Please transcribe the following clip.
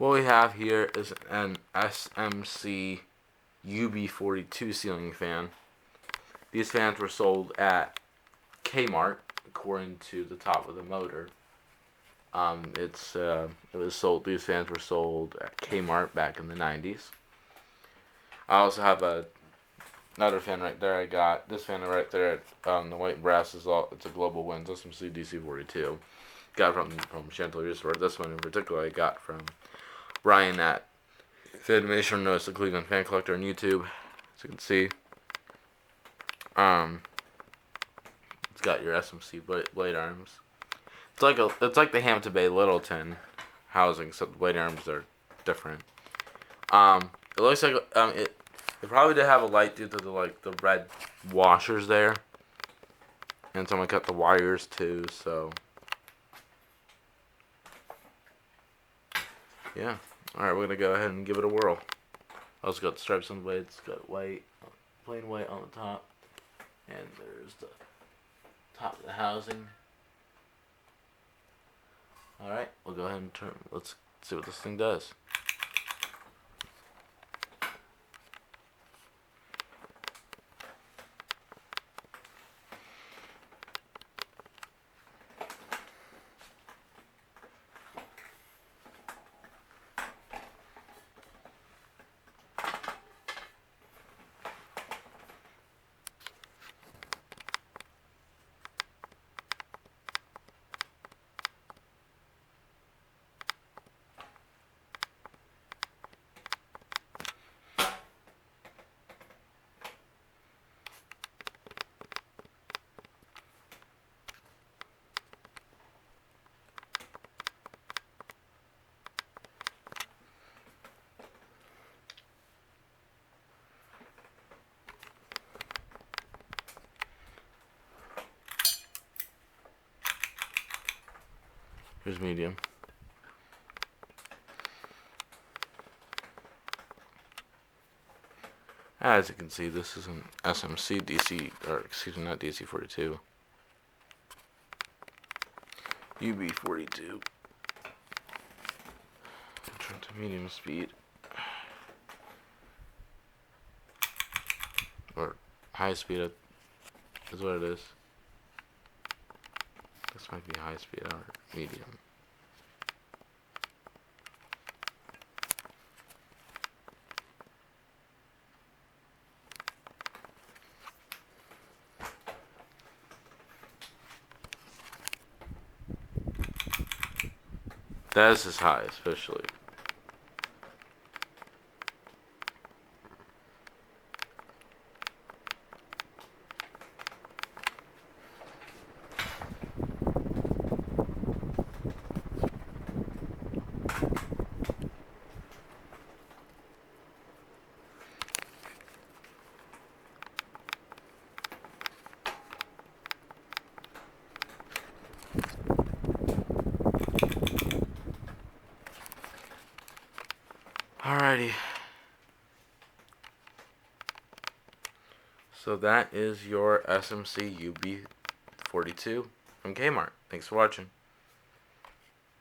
What we have here is an S.M.C. UB42 ceiling fan. These fans were sold at Kmart, according to the top of the motor. It was sold. These fans were sold at Kmart back in the 90s. I also have another fan right there. I got this fan right there. The white brass is all. It's a Global Winds S.M.C. DC42. Got it from Chantilly Store. This one in particular I got from Brian at the Animation Notice, the Cleveland Fan Collector on YouTube. As you can see, it's got your S.M.C. blade arms. It's like the Hampton Bay Littleton housing, except the blade arms are different. It looks like it probably did have a light due to the red washers there, and someone cut the wires too. So yeah, all right, we're gonna go ahead and give it a whirl. Also got the stripes on the blades. It's got white, plain white on the top, and there's the top of the housing. Alright, we'll go ahead and turn. Let's see what this thing does. Here's medium. As you can see, this is an S.M.C. DC, or excuse me, not DC42. UB42. Turn to medium speed. Or high speed is what it is. This might be high speed or medium. This is high, especially. Alrighty. So that is your S.M.C. UB42 from Kmart. Thanks for watching.